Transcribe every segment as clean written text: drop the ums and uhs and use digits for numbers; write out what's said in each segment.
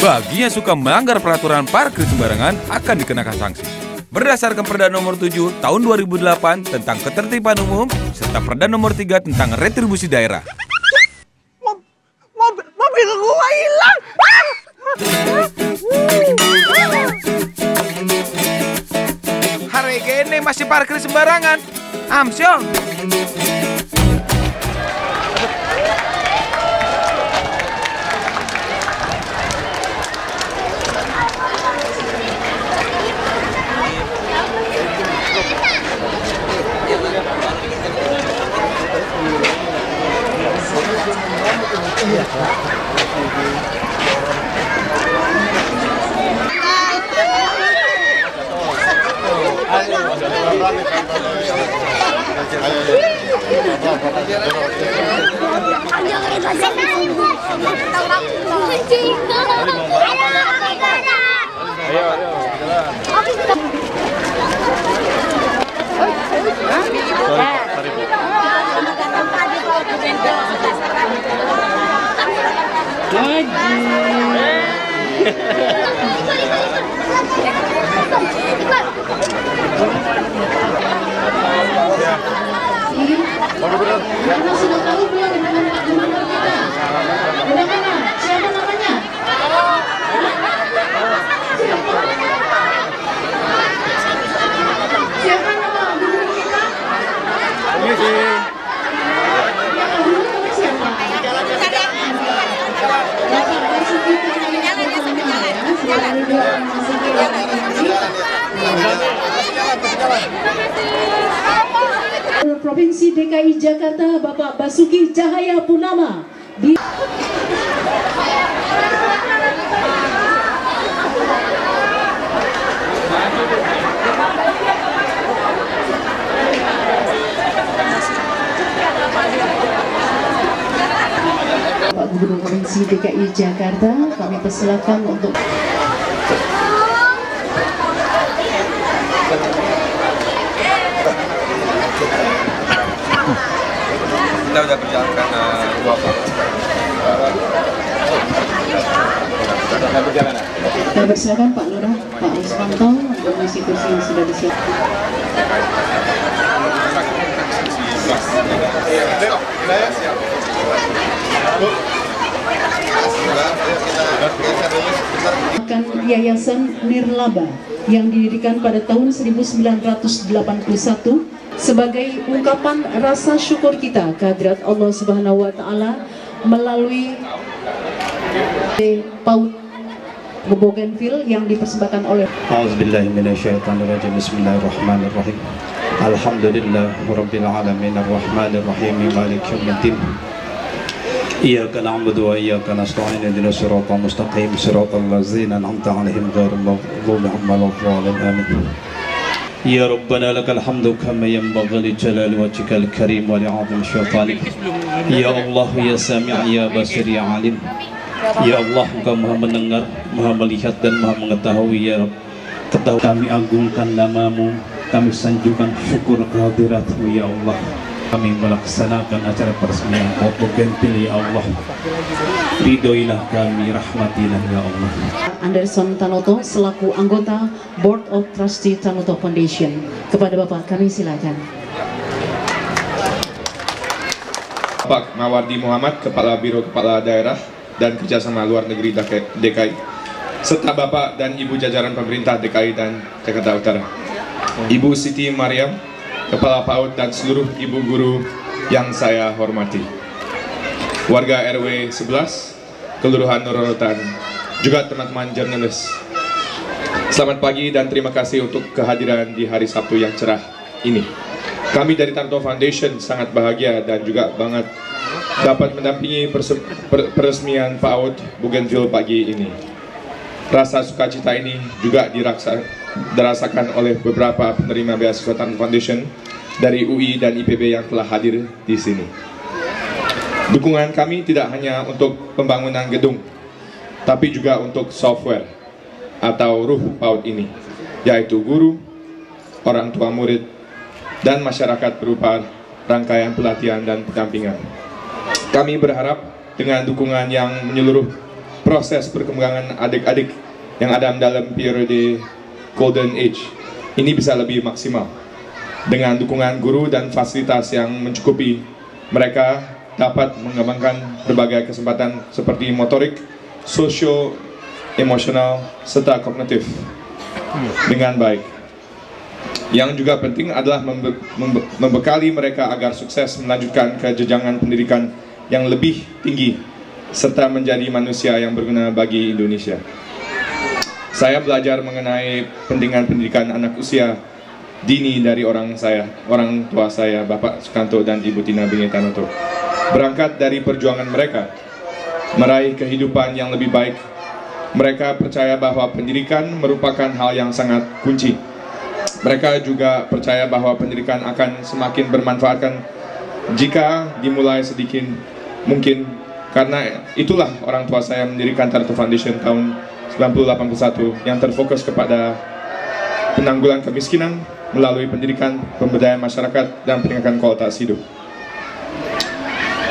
Bagi yang suka melanggar peraturan parkir sembarangan akan dikenakan sanksi. Berdasarkan Perda Nomor 7 Tahun 2008 tentang Ketertiban Umum serta Perda Nomor 3 tentang Retribusi Daerah. Mobil gua hilang. Hari gini masih parkir sembarangan. Amsyong. Sudah tahu belum dengan Pak Gubernur kita? Udah mana? Siapa namanya? Siapa nama gubernur kita? Ini sih. Siapa? Provinsi DKI Jakarta Bapak Basuki Cahayapurnama di Bapak Gubernur Provinsi DKI Jakarta, kami persilakan untuk Kita sudah berjalankan 2 kali. Saya persilakan Pak Lurah, Pak Ismanto untuk mengisi kursi yang sudah disiapkan. Akan Yayasan Nirlaba yang didirikan pada tahun 1981 sebagai ungkapan rasa syukur kita kehadirat Allah Subhanahu wa Ta'ala melalui PAUD Bougainville yang dipersembahkan oleh A'udzubillahiminasyaitonirrajim. Bismillahirrahmanirrahim. Alhamdulillahirabbil alamin arrahmanirrahim maliki yaumiddin. Iyyaka na'budu wa iyyaka nasta'in ihdinas siratal mustaqim siratal ladzina an'amta 'alaihim ghairil maghdubi 'alaihim waladdallin amin. Ya Rabbana lakal hamdu kama yanbaghi li jalali wajhikal karim wa li'azimi syaitanik. Ya Allah ya Sami' ya Basir ya Alim. Ya Allah, Engkau Maha mendengar, Maha melihat dan Maha mengetahui. Ya Rabb, ketahui kami agungkan namamu, kami sanjungkan syukur kehadiratmu ya Allah. Kami melaksanakan acara peresmian PAUD Bougainville ya Allah. Ridhoilah kami, rahmatilah ya Allah. Anderson Tanoto selaku anggota Board of Trustee Tanoto Foundation. Kepada Bapak kami silakan. Bapak Mawardi Muhammad, Kepala Biro Kepala Daerah dan Kerjasama Luar Negeri DKI, serta Bapak dan Ibu jajaran pemerintah DKI dan Jakarta Utara, Ibu Siti Mariam, Kepala PAUD dan seluruh ibu guru yang saya hormati, warga RW 11, Kelurahan Nurorotan, juga teman-teman jurnalis. Selamat pagi dan terima kasih untuk kehadiran di hari Sabtu yang cerah ini. Kami dari Tanoto Foundation sangat bahagia dan juga banget dapat mendampingi peresmian PAUD Bougainville pagi ini. Rasa sukacita ini juga dirasakan oleh beberapa penerima beasiswa Tanoto Foundation dari UI dan IPB yang telah hadir di sini. Dukungan kami tidak hanya untuk pembangunan gedung, tapi juga untuk software atau ruh PAUD ini, yaitu guru, orang tua murid, dan masyarakat berupa rangkaian pelatihan dan pendampingan. Kami berharap dengan dukungan yang menyeluruh proses perkembangan adik-adik yang ada dalam periode Golden Age ini bisa lebih maksimal. Dengan dukungan guru dan fasilitas yang mencukupi, mereka dapat mengembangkan berbagai kesempatan seperti motorik, sosio, emosional, serta kognitif dengan baik. Yang juga penting adalah membekali mereka agar sukses melanjutkan ke jenjang pendidikan yang lebih tinggi serta menjadi manusia yang berguna bagi Indonesia. Saya belajar mengenai pendidikan anak usia dini dari orang tua saya, Bapak Sukanto dan Ibu Tina Bingi Tanoto. Berangkat dari perjuangan mereka meraih kehidupan yang lebih baik, mereka percaya bahwa pendidikan merupakan hal yang sangat kunci. Mereka juga percaya bahwa pendidikan akan semakin bermanfaatkan jika dimulai sedikit mungkin. Karena itulah orang tua saya mendirikan Tanoto Foundation tahun 1981 yang terfokus kepada penanggulangan kemiskinan melalui pendidikan, pemberdayaan masyarakat, dan peningkatan kualitas hidup.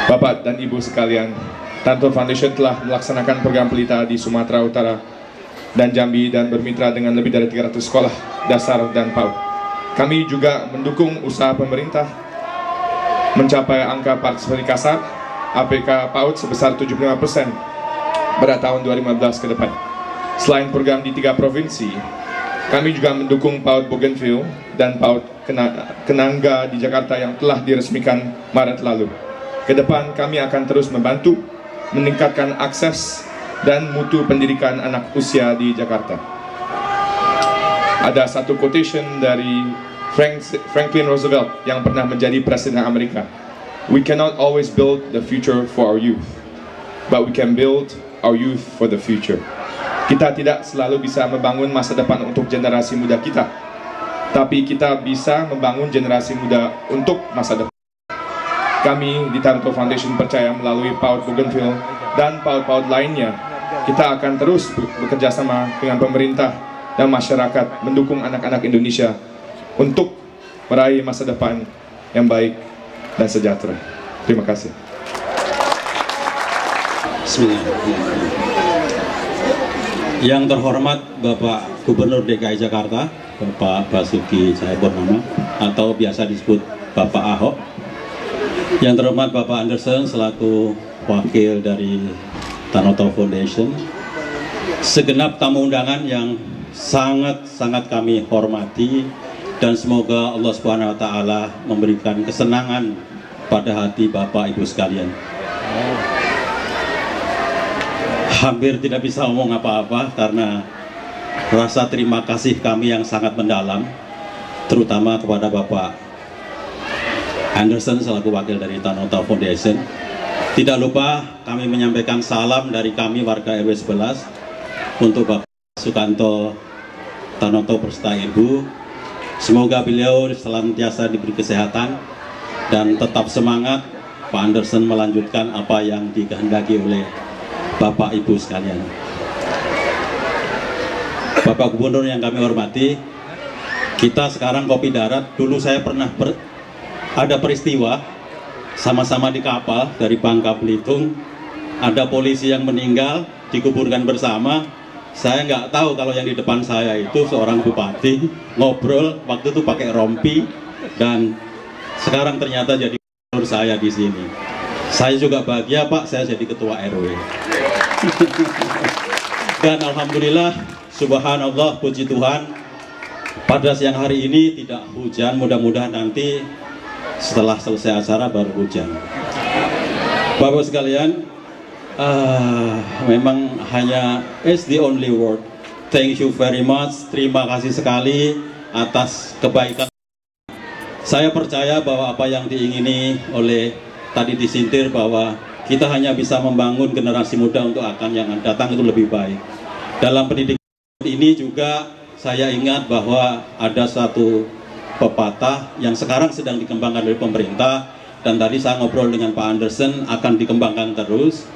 Bapak dan Ibu sekalian, Tanoto Foundation telah melaksanakan program pelita di Sumatera Utara dan Jambi dan bermitra dengan lebih dari 300 sekolah dasar dan PAUD. Kami juga mendukung usaha pemerintah mencapai angka partisipasi kasar APK PAUD sebesar 75% pada tahun 2015 ke depan. Selain program di 3 provinsi, kami juga mendukung PAUD Bougainville dan PAUD Kenanga di Jakarta yang telah diresmikan Maret lalu. Ke depan kami akan terus membantu meningkatkan akses dan mutu pendidikan anak usia di Jakarta. Ada satu quotation dari Franklin Roosevelt yang pernah menjadi Presiden Amerika. We cannot always build the future for our youth, but we can build our youth for the future. Kita tidak selalu bisa membangun masa depan untuk generasi muda kita, tapi kita bisa membangun generasi muda untuk masa depan. Kami di Tanoto Foundation percaya melalui PAUD Bougainville dan PAUD-PAUD lainnya, kita akan terus bekerja sama dengan pemerintah dan masyarakat mendukung anak-anak Indonesia untuk meraih masa depan yang baik dan sejahtera. Terima kasih. Bismillahirrahmanirrahim. Yang terhormat Bapak Gubernur DKI Jakarta, Bapak Basuki Cahayapurnama, atau biasa disebut Bapak Ahok. Yang terhormat Bapak Anderson selaku wakil dari Tanoto Foundation, segenap tamu undangan yang sangat kami hormati, dan semoga Allah Subhanahu wa Ta'ala memberikan kesenangan pada hati Bapak Ibu sekalian. Hampir tidak bisa ngomong apa-apa karena rasa terima kasih kami yang sangat mendalam, terutama kepada Bapak Anderson selaku wakil dari Tanoto Foundation. Tidak lupa kami menyampaikan salam dari kami warga RW 11 untuk Bapak Sukanto Tanoto beserta Ibu. Semoga beliau senantiasa diberi kesehatan dan tetap semangat Pak Anderson melanjutkan apa yang dikehendaki oleh Bapak Ibu sekalian. Bapak Gubernur yang kami hormati, kita sekarang kopi darat. Dulu saya pernah ada peristiwa sama-sama di kapal dari Bangka Belitung, ada polisi yang meninggal dikuburkan bersama. Saya nggak tahu kalau yang di depan saya itu seorang bupati ngobrol waktu itu pakai rompi, dan sekarang ternyata jadi gubernur saya di sini. Saya juga bahagia Pak, saya jadi ketua RW. Dan alhamdulillah, subhanallah, puji Tuhan, pada siang hari ini tidak hujan. Mudah-mudahan nanti setelah selesai acara baru hujan. Bapak sekalian, memang hanya is the only word. Thank you very much. Terima kasih sekali atas kebaikan. Saya percaya bahwa apa yang diingini oleh tadi disintir bahwa kita hanya bisa membangun generasi muda untuk akan yang datang itu lebih baik. Dalam pendidikan ini juga saya ingat bahwa ada satu pepatah yang sekarang sedang dikembangkan oleh pemerintah, dan tadi saya ngobrol dengan Pak Anderson akan dikembangkan terus,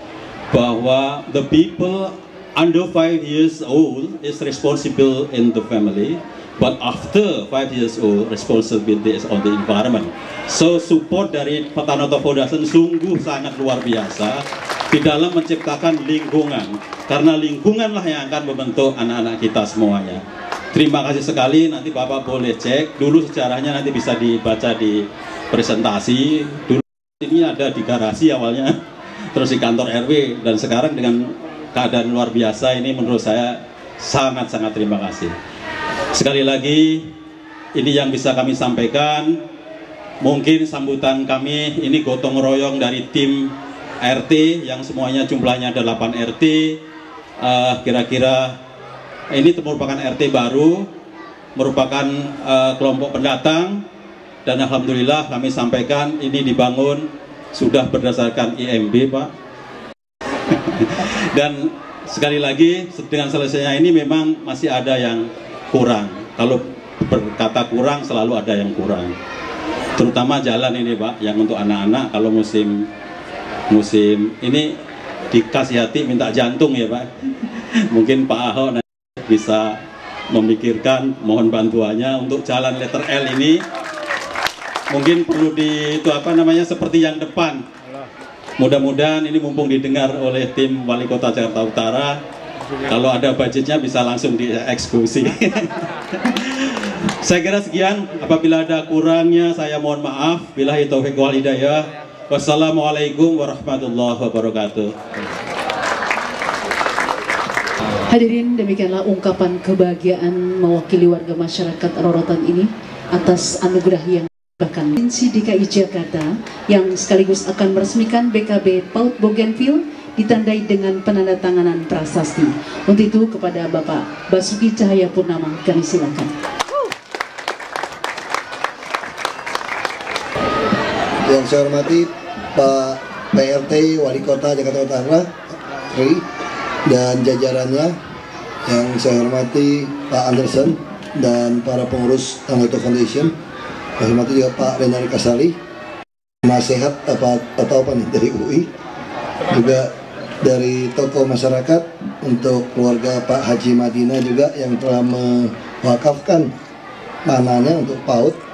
bahwa the people under 5 years old is responsible in the family, but after 5 years old responsibility is on the environment. So support dari Tanoto Foundation sungguh sangat luar biasa. di dalam menciptakan lingkungan, karena lingkunganlah yang akan membentuk anak-anak kita semuanya. Terima kasih sekali, nanti Bapak boleh cek dulu sejarahnya, nanti bisa dibaca di presentasi. Dulu ini ada di garasi awalnya, terus di kantor RW, dan sekarang dengan keadaan luar biasa ini menurut saya sangat-sangat terima kasih. Sekali lagi, ini yang bisa kami sampaikan. Mungkin sambutan kami ini gotong royong dari tim RT yang semuanya jumlahnya ada 8 RT. Kira-kira ini merupakan RT baru, merupakan kelompok pendatang, dan alhamdulillah kami sampaikan ini dibangun sudah berdasarkan IMB, Pak. Dan sekali lagi dengan selesainya ini memang masih ada yang kurang. Kalau berkata kurang selalu ada yang kurang. Terutama jalan ini, Pak, yang untuk anak-anak kalau musim ini dikasih hati minta jantung ya, Pak. Mungkin Pak Ahok nanti bisa memikirkan mohon bantuannya untuk jalan letter L ini. Mungkin perlu seperti yang depan. Mudah-mudahan ini mumpung didengar oleh tim Wali Kota Jakarta Utara. Kalau ada budgetnya bisa langsung dieksekusi. Saya kira sekian. Apabila ada kurangnya saya mohon maaf. Billahi taufiq wal hidayah. Wassalamualaikum warahmatullahi wabarakatuh. Hadirin, demikianlah ungkapan kebahagiaan mewakili warga masyarakat Rorotan ini atas anugerah yang bahkan Provinsi DKI Jakarta yang sekaligus akan meresmikan BKB PAUD Bougainville ditandai dengan penandatanganan prasasti. Untuk itu kepada Bapak Basuki Cahayapurnama kami silakan. Yang saya hormati Pak PRT Wali Kota Jakarta Utara dan jajarannya, yang saya hormati Pak Anderson dan para pengurus Tanoto Foundation, saya hormati juga Pak Renari Kasali, nasihat atau apa nih dari UI, juga dari tokoh masyarakat untuk keluarga Pak Haji Madinah juga yang telah mewakafkan tanahnya untuk PAUD.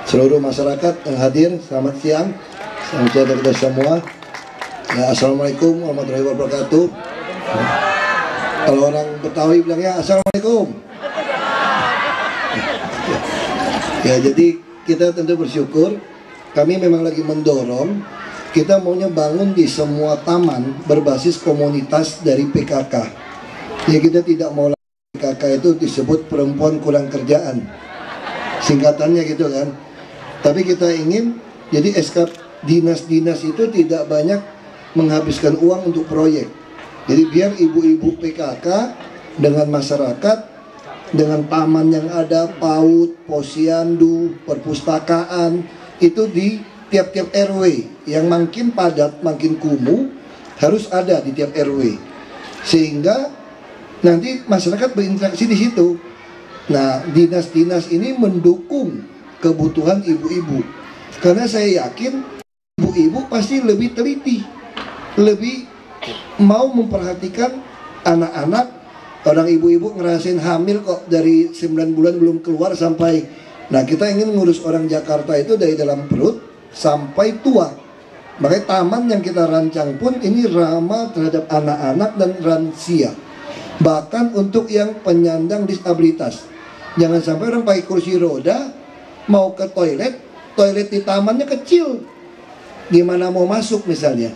Seluruh masyarakat yang hadir, selamat siang, selamat siang dari kita semua. Ya, assalamualaikum warahmatullahi wabarakatuh. Kalau orang Betawi bilangnya assalamualaikum. Ya, jadi kita tentu bersyukur. Kami memang lagi mendorong, kita maunya bangun di semua taman berbasis komunitas dari PKK. Ya, kita tidak mau PKK itu disebut perempuan kurang kerjaan, singkatannya gitu kan. Tapi kita ingin jadi SK dinas-dinas itu tidak banyak menghabiskan uang untuk proyek. Jadi biar ibu-ibu PKK dengan masyarakat, dengan taman yang ada, PAUD, posyandu, perpustakaan, itu di tiap-tiap RW yang makin padat, makin kumuh, harus ada di tiap RW. Sehingga nanti masyarakat berinteraksi di situ. Nah, dinas-dinas ini mendukung kebutuhan ibu-ibu, karena saya yakin ibu-ibu pasti lebih teliti, lebih mau memperhatikan anak-anak. Orang ibu-ibu ngerasain hamil kok dari 9 bulan belum keluar sampai, nah kita ingin ngurus orang Jakarta itu dari dalam perut sampai tua. Makanya taman yang kita rancang pun ini ramah terhadap anak-anak dan lansia, bahkan untuk yang penyandang disabilitas. Jangan sampai orang pakai kursi roda mau ke toilet di tamannya kecil, gimana mau masuk misalnya,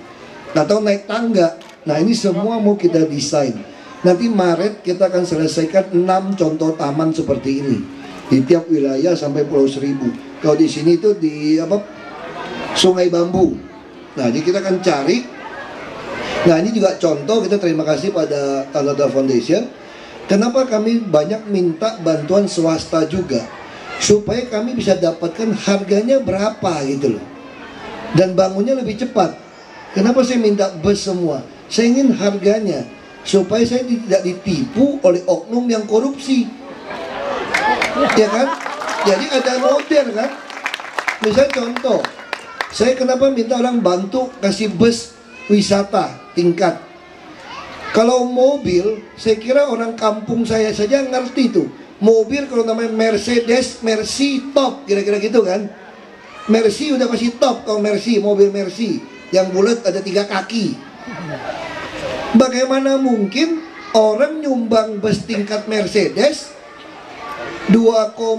atau naik tangga. Nah, ini semua mau kita desain. Nanti Maret kita akan selesaikan 6 contoh taman seperti ini di tiap wilayah sampai Pulau Seribu. Kalau di sini itu di Sungai Bambu. Nah, jadi kita akan cari. Nah, ini juga contoh. Kita terima kasih pada Tanoto Foundation. Kenapa kami banyak minta bantuan swasta juga, supaya kami bisa dapatkan harganya berapa gitu loh, dan bangunnya lebih cepat. Kenapa saya minta bus semua? Saya ingin harganya supaya saya tidak ditipu oleh oknum yang korupsi, ya kan? Jadi ada model kan. Misalnya contoh, saya kenapa minta orang bantu kasih bus wisata tingkat. Kalau mobil, saya kira orang kampung saya saja ngerti tuh. Mobil kalau namanya Mercedes, Mercy top, kira-kira gitu kan. Mercy udah pasti top kalau Mercy, mobil Mercy yang bulat ada 3 kaki. Bagaimana mungkin orang nyumbang bus tingkat Mercedes 2,5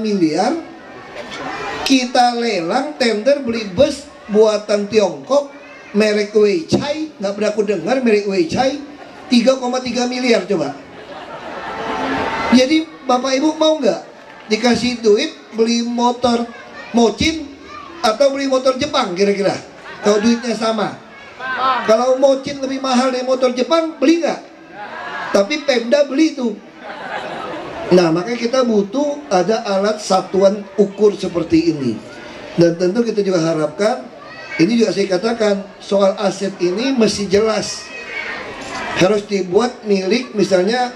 miliar, kita lelang tender beli bus buatan Tiongkok merek Weichai, nggak pernah aku dengar merek Weichai, 3,3 miliar coba. Jadi Bapak Ibu mau nggak dikasih duit beli motor Mocin atau beli motor Jepang kira-kira? Kalau duitnya sama. Kalau Mocin lebih mahal dari motor Jepang, beli nggak? Tapi Pemda beli tuh. Nah, makanya kita butuh ada alat satuan ukur seperti ini. Dan tentu kita juga harapkan, ini juga saya katakan, soal aset ini mesti jelas. Harus dibuat milik misalnya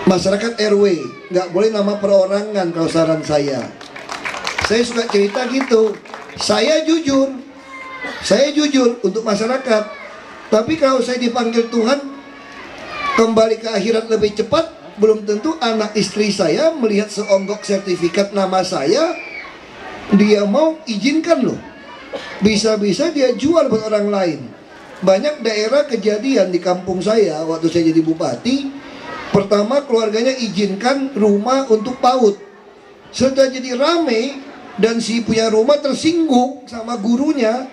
masyarakat RW, nggak boleh nama perorangan kalau saran saya. Saya suka cerita gitu, saya jujur untuk masyarakat. Tapi kalau saya dipanggil Tuhan kembali ke akhirat lebih cepat, belum tentu anak istri saya melihat seonggok sertifikat nama saya, dia mau izinkan loh. Bisa-bisa dia jual buat orang lain. Banyak daerah kejadian di kampung saya waktu saya jadi bupati. Pertama keluarganya izinkan rumah untuk PAUD. Sudah jadi rame dan si punya rumah tersinggung sama gurunya.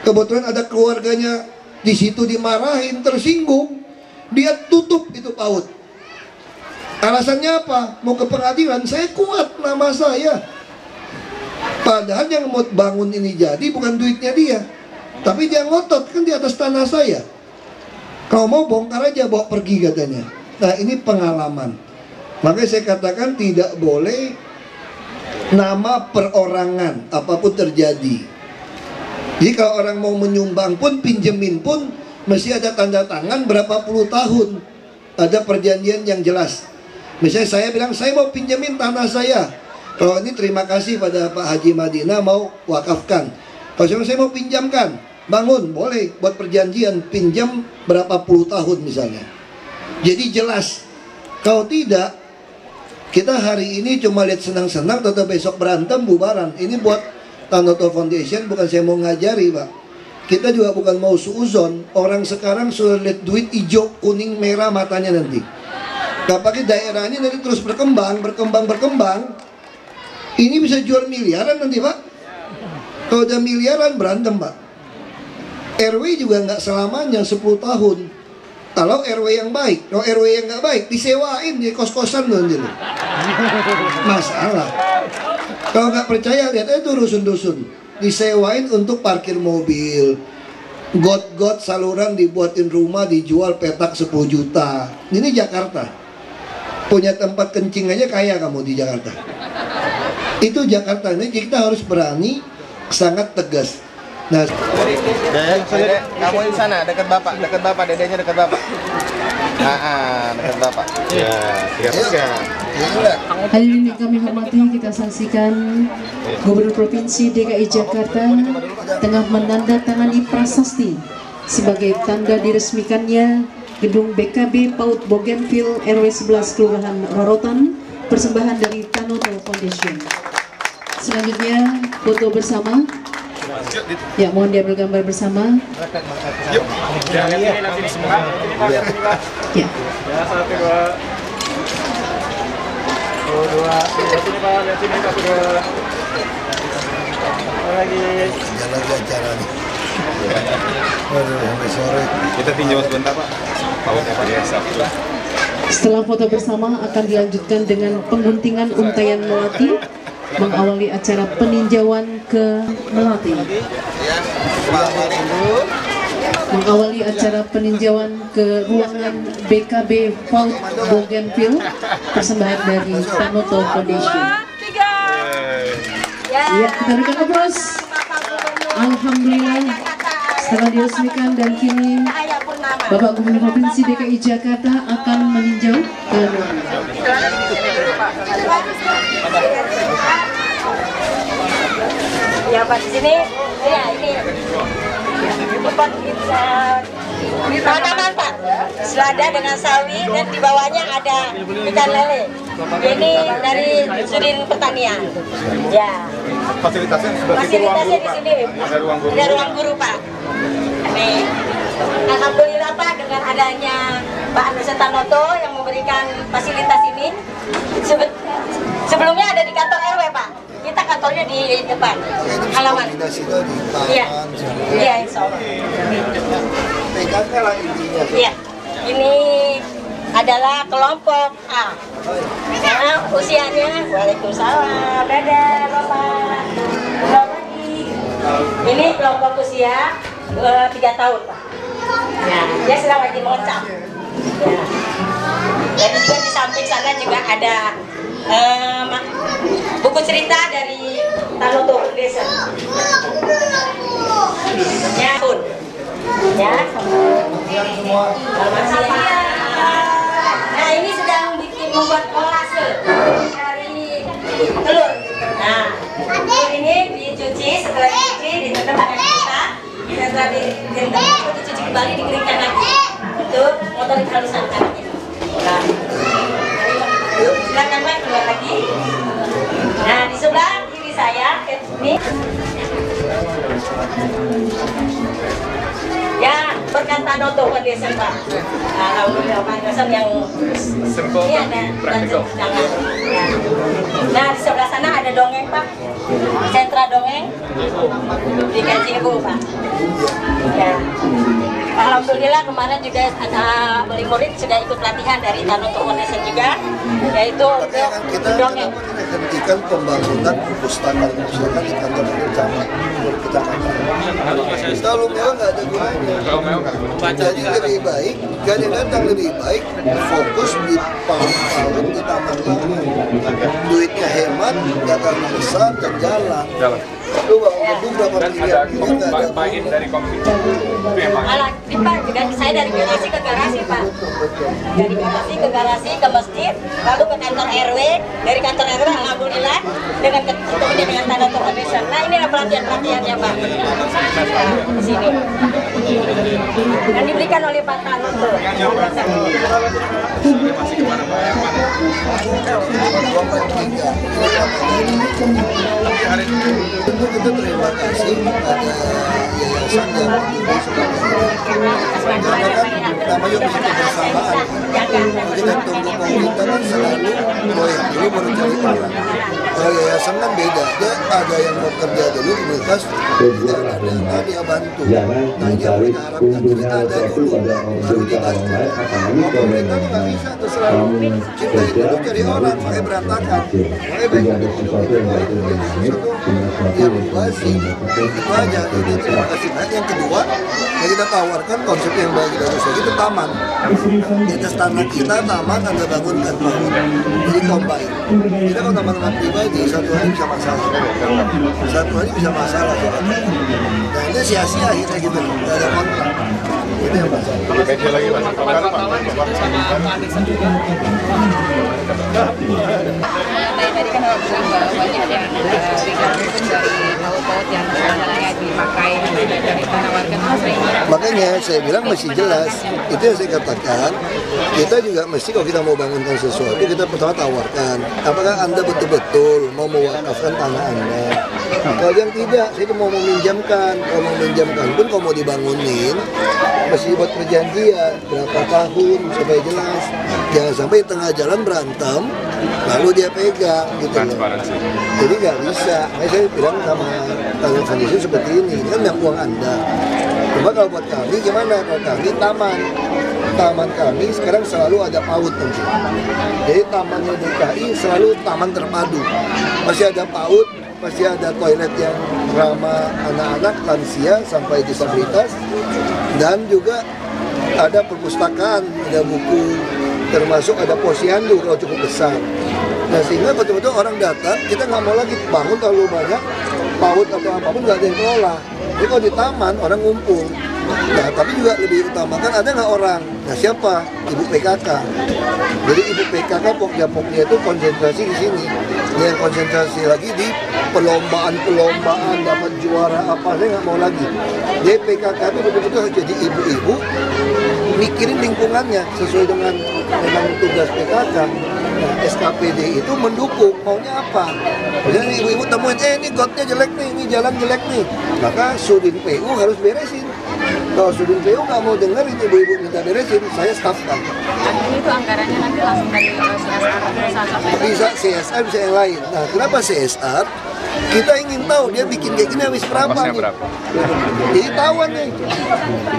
Kebetulan ada keluarganya di situ dimarahin, tersinggung. Dia tutup itu PAUD. Alasannya apa? Mau ke pengadilan, saya kuat nama saya. Padahal yang mau bangun ini jadi bukan duitnya dia, tapi dia ngotot, kan di atas tanah saya. Kalau mau bongkar aja, bawa pergi katanya. Nah, ini pengalaman. Makanya saya katakan tidak boleh nama perorangan apapun terjadi. Jadi kalau orang mau menyumbang pun, pinjemin pun, mesti ada tanda tangan berapa puluh tahun. Ada perjanjian yang jelas. Misalnya saya bilang, saya mau pinjemin tanah saya. Kalau ini terima kasih pada Pak Haji Madinah mau wakafkan. Kalau saya mau pinjamkan, bangun, boleh buat perjanjian pinjam berapa puluh tahun misalnya. Jadi jelas. Kalau tidak, kita hari ini cuma lihat senang-senang, atau besok berantem bubaran. Ini buat Tanoto Foundation, bukan saya mau ngajari Pak. Kita juga bukan mau suuzon. Orang sekarang sudah lihat duit hijau, kuning, merah matanya nanti. Gak pakai daerah ini nanti terus berkembang. Ini bisa jual miliaran nanti Pak. Kalau udah miliaran berantem Pak. RW juga nggak selamanya 10 tahun. Kalau RW yang baik, kalau RW yang nggak baik disewain di kos-kosan nanti. Masalah. Kalau nggak percaya lihat aja tuh dusun-dusun disewain untuk parkir mobil. Got-got saluran dibuatin rumah, dijual petak 10 juta. Ini Jakarta. Punya tempat kencing aja kaya kamu di Jakarta. Itu Jakarta. Ini kita harus berani, sangat tegas. Nah, Dede, kamu di sana dekat bapak, dedenya dekat bapak. Dekat bapak. Ya, siap. Hadirin yang kami hormati, kita saksikan Gubernur Provinsi DKI Jakarta tengah menandatangani prasasti sebagai tanda diresmikannya gedung BKB PAUD Bougainville RW 11 Kelurahan Rorotan, persembahan dari Tanoto Foundation. Selanjutnya foto bersama. Ya, mohon dia bergambar bersama. Yuk. Ya. Kita tinjau sebentar Pak. Setelah foto bersama akan dilanjutkan dengan penguntingan untayan melati, mengawali acara peninjauan ke melati. Mengawali acara peninjauan ke ruangan BKB PAUD Bougainville, persembahan dari Tanoto Foundation. Ya, kita berikan aplaus. Alhamdulillah, setelah diresmikan dan kini Bapak Gubernur Provinsi DKI Jakarta akan meninjau ke ya Pak, di sini ya ini tempat tanaman Pak, selada dengan sawi dan di bawahnya ada ikan lele. Ini dari Sudin Pertanian. Ya. Fasilitasnya di sini ada ruang guru Pak. Ini adanya Pak Andres Tanoto yang memberikan fasilitas ini. Sebelumnya ada di kantor RW, Pak. Kita kantornya di depan halaman. Iya, iya, insya Allah. Iya, ini adalah kelompok A. Nah, usianya, waalaikumsalam, dadah Bapak. Belum lagi. Ini kelompok usia 3 tahun, Pak. Nah, dia sedang lagi mengecap. Ya. Dan juga di samping sana juga ada buku cerita dari Tanoto Foundation. Ya, Bun. Ya. Selamat siang. Nah, ini sedang membuat kolase dari telur. Nah, telur ini dicuci, setelah dicuci ditendang dengan kita. Setelah ditendang itu dicuci kembali, dikeringkan lagi untuk motorik halusan tangannya. Nah, silakan Pak keluar lagi. Nah, di sebelah kiri saya ini ya berkat Tanoto Foundation, Pak. Alhamdulillah Pak Anderson yang ini ada belanja jangan. Nah, di sebelah sana ada dongeng, Pak. Sentra dongeng di KJU, Pak. Ya. Alhamdulillah kemarin juga ada murid sudah ikut pelatihan dari Tanoto Foundation juga, yaitu kita dongeng. hentikan pembangunan perpustakaan di kantor kecamatan. Kalau memang nggak ada gunanya. Jadi lebih baik, kadang-kadang lebih baik fokus di paut di taman lahan. Duitnya hemat, nggak terlalu besar dan jalan. Lu bangun berapa miliar nggak ada. Dari komite. Alah, ini Pak, juga saya dari garasi ke garasi, Pak. Dari garasi ke garasi ke masjid, lalu ke kantor RW, dari kantor RW alhamdulillah dengan ketemu dengan Tanoto Foundation. Nah, ini pelatihan-pelatihannya, Pak. Nah, di sini. Dan diberikan oleh Pak Tanoto. Masih kemana-mana. Tentu kita terima kasih pada yayasan yang namanya misi kebersamaan. Kita tunggu pemerintah kan selalu proyek dulu baru cari orang. Kalau yayasan kan beda, dia ada yang mau kerja dulu komunitas, dia ada dana dia bantu. Nah dia punya harapkan kita ada dulu baru dibantu. Mau pemerintah itu nggak bisa tuh selalu cinta itu cari orang, makanya berantakan. Makanya baik ada yang basi itu aja. Jadi terima kasih banyak. Yang kedua yang kita tawarkan konsep yang bagus lagi itu taman. Di atas tanah kita taman Anda bangunkan bangun. Jadi combine. Kita kalau taman-taman pribadi satu hari bisa masalah. Satu hari bisa masalah. Nah ini sia-sia akhirnya gitu. Tidak ada kontrak. Itu yang masalah. Media lagi Mas. Tadi kan bilang banyak yang dari laut-laut yang layak dipakai dari tanah warga. Makanya saya bilang masih jelas. Itu yang saya katakan. Kita juga mesti kalau kita mau bangunkan sesuatu kita pertama tawarkan. Apakah Anda betul-betul mau mewakafkan tanah Anda? Kalau yang tidak, saya itu mau meminjamkan. Kalau mau meminjamkan pun kalau mau dibangunin mesti buat perjanjian berapa tahun supaya jelas. Jangan sampai tengah jalan berantem lalu dia pegang gitu loh. Jadi nggak bisa. Makanya saya bilang sama Tanoto Foundation seperti ini kan yang uang Anda. Cuma kalau buat kami gimana? Kalau kami taman kami sekarang selalu ada PAUD nanti. Jadi tamannya DKI selalu taman terpadu. Masih ada PAUD, masih ada toilet yang ramah anak-anak, lansia sampai disabilitas, dan juga ada perpustakaan, ada buku, termasuk ada posyandu kalau cukup besar. Nah sehingga betul-betul orang datang, kita nggak mau lagi bangun terlalu banyak PAUD atau apapun, nggak ada yang kelola. Jadi kalau di taman orang ngumpul. Nah tapi juga lebih utamakan ada nggak orang. Nah siapa? Ibu PKK. Jadi ibu PKK Pokja-Pokja itu konsentrasi di sini. Yang konsentrasi lagi di perlombaan dapat juara apa, saya nggak mau lagi. Jadi PKK itu betul-betul harus jadi ibu-ibu mikirin lingkungannya sesuai dengan memang tugas PKK. Nah, SKPD itu mendukung, maunya apa? Misalnya ibu-ibu temuin, ini gotnya jelek nih, ini jalan jelek nih. Maka Sudin PU harus beresin. Kalau Sudin PU nggak mau dengar itu ibu-ibu minta beresin, saya stafkan. Ini tuh anggarannya nanti langsung dari CSR. Bisa CSR, bisa yang lain. Nah, kenapa CSR? Kita ingin tahu dia bikin kayak gini habis berapa nih. Jadi tahuan nih.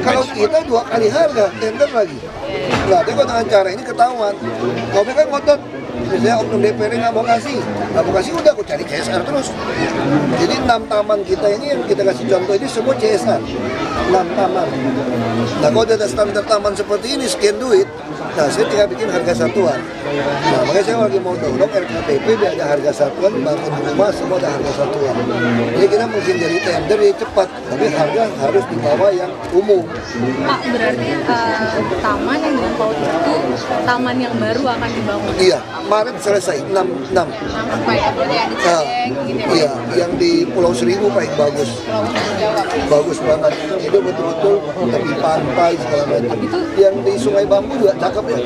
Kalau kita 2 kali harga, tender lagi. Nah, tapi dengan cara ini ketahuan. Kalau mereka ngotot, misalnya oknum DPR nggak mau kasih, udah aku cari CSR terus. Jadi 6 taman kita ini yang kita kasih contoh ini semua CSR. 6 taman. Nah, kalau ada standar taman seperti ini sekian duit, nah saya tinggal bikin harga satuan. Nah, makanya saya lagi mau dorong RKTP biar ada harga satuan, bangun rumah semua ada harga satuan. Jadi kita mungkin jadi tender ya cepat, tapi harga harus di bawah yang umum. Pak, berarti taman yang dengan PAUD itu taman yang baru akan dibangun? Iya, Maret selesai, 6. Nah, iya, yang di Pulau Seribu paling bagus. Bagus banget. Itu betul-betul tepi pantai segala macam. Yang di Sungai Bambu juga cakep ya.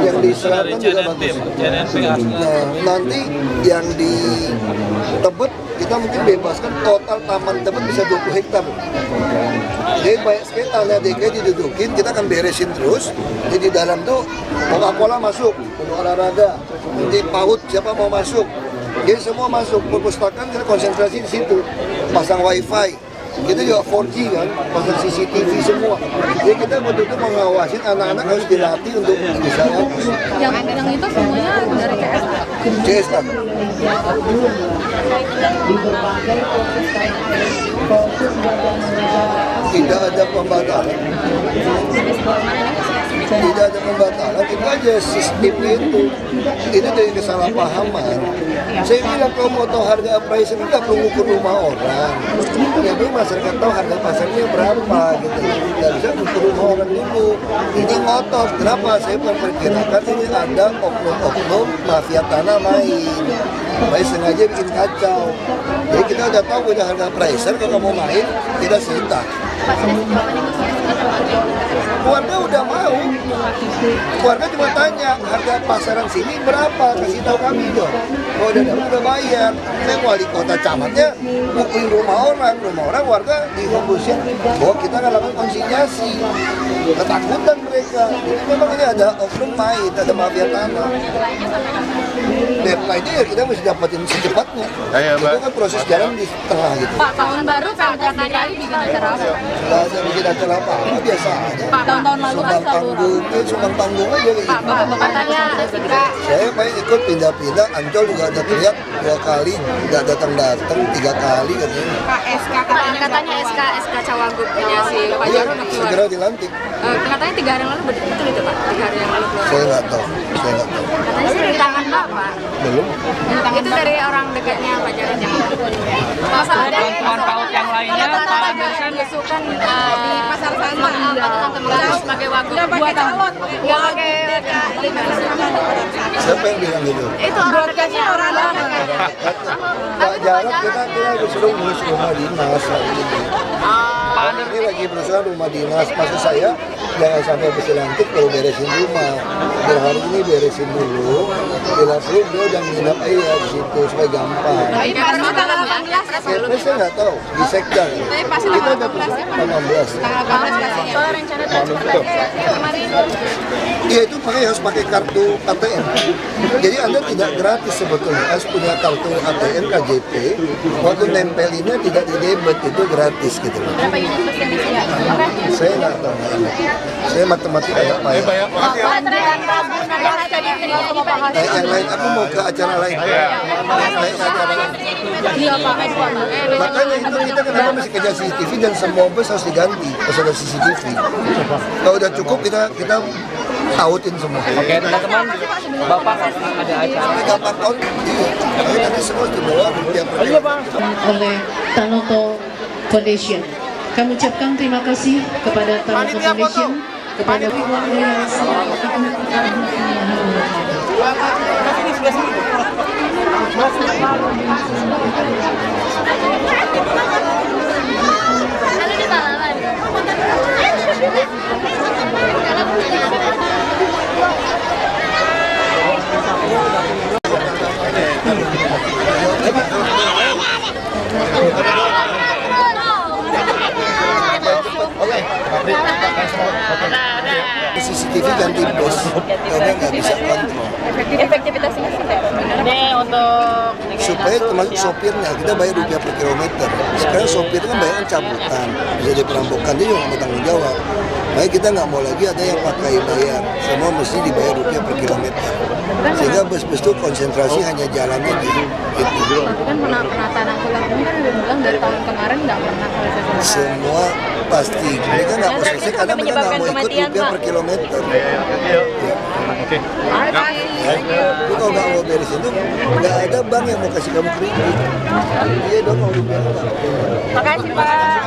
Yang di selatan juga bagus. Nah, nanti yang di Tebet kita mungkin bebaskan total taman Tebet bisa 20 hektar. Jadi banyak sekali tanah DKI didudukin, kita akan beresin terus. Jadi di dalam tuh Coca-Cola masuk, untuk olahraga, di PAUD siapa mau masuk. Jadi semua masuk, perpustakaan kita konsentrasi di situ, pasang wifi. Kita juga 4G kan, pasang CCTV semua. Jadi kita betul-betul mengawasin anak-anak harus dilatih untuk bisa ngapus. Yang itu semuanya dari CSR. Tidak ada pembatalan. Tidak ada pembatalan, itu aja sistemnya itu. Itu dari kesalahpahaman. Saya bilang kalau mau tahu harga appraisal itu nggak perlu ngukur rumah orang. Jadi masyarakat tahu harga pasarnya berapa gitu. Nggak bisa ngukur rumah orang dulu. Ini ngotot. Kenapa? Saya memperkirakan ini ada oknum-oknum mafia tanah main. Main sengaja bikin kacau. Jadi kita udah tahu punya harga appraisal, kalau kamu main kita sita. Keluarga udah mau. Keluarga cuma tanya harga pasaran sini berapa, kasih tahu kami dong. Kalau udah bayar, saya wali kota camatnya bukuin rumah orang warga dihembusin bahwa kita akan lakukan konsinyasi. Ketakutan mereka. Jadi memang ini ada oknum main, ada mafia tanah. Deadline-nya ya kita mesti dapetin secepatnya. Itu kan proses jalan di tengah gitu. Pak, tahun baru Pemprov DKI bikin acara apa? Nggak ada bikin acara apa-apa, biasa aja. Pak, tahun-tahun lalu kan Sumbang panggung aja gitu. Pak, katanya Saya pengen ikut pindah-pindah, Ancol juga ada teriak 2 kali, nggak datang-datang 3 kali katanya. Pak, katanya SK Cawagup punya si Pak Iya, Jarod keluar. segera dilantik. Katanya 3 hari yang lalu betul itu Pak, 3 hari yang lalu keluar. Saya nggak tahu. Katanya sih dari tangan Bapak. Belum. Itu dari orang dekatnya Pak Jarod yang masalah dari PAUD yang lainnya Pak Andersen isukan di pasar sama tante sebagai wagub 2 tahun nggak pakai Siapa yang bilang gitu? itu broadcastnya orang Pak Jarod kita disuruh ngurus rumah dinas gitu. Ini lagi berusaha rumah dinas. Maksud saya jangan sampai habis dilantik baru beresin rumah. Biar hari ini beresin dulu. Bila perlu dia udah nginap aja di situ supaya gampang. tapi pas tanggal 18 Ya, saya nggak tahu di sekda. tapi pasti Kita tanggal ada 18 18. tanggal 18 pastinya soal rencana transportasi kemarin Iya itu harus pakai kartu ATM. Jadi Anda tidak gratis sebetulnya. Harus punya kartu ATM KJP. Waktu nempelinnya tidak di debit itu gratis gitu loh. berapa unit bus yang disini? Oke. Saya nggak tahu. Saya matematika nggak payah. Yang lain aku mau ke acara lain. Makanya itu kita kenapa masih kerja CCTV dan semua bus harus diganti harus ada CCTV. Kalau udah cukup kita tautin semua. Oke, teman-teman, Bapak ada acara. Sampai 8 tahun, iya. Nanti semua dibawa tiap hari. oleh Tanoto Foundation. Kami ucapkan terima kasih kepada Tanoto Foundation, kepada keluarga yang selalu Oke. TV ganti bus karena nggak bisa kontrol. Efektivitasnya sih sebenarnya untuk Supaya termasuk sopirnya, kita bayar rupiah per kilometer. Sekarang sopir kan bayar cabutan, bisa diperampokan, dia juga nggak mau tanggung jawab. Makanya kita nggak mau lagi ada yang pakai bayar, semua mesti dibayar rupiah per kilometer. Sehingga bus-bus itu konsentrasi hanya jalannya gitu. Tapi kan penataan angkutan umum kan udah bilang dari tahun kemarin nggak pernah selesai. Semua pasti mereka nggak mau selesai karena mereka nggak mau ikut rupiah per kilometer. Oke. Tapi kalau nggak mau beresin itu nggak ada bank yang mau kasih kamu kredit. Iya dong kalau rupiah. Makasih Pak.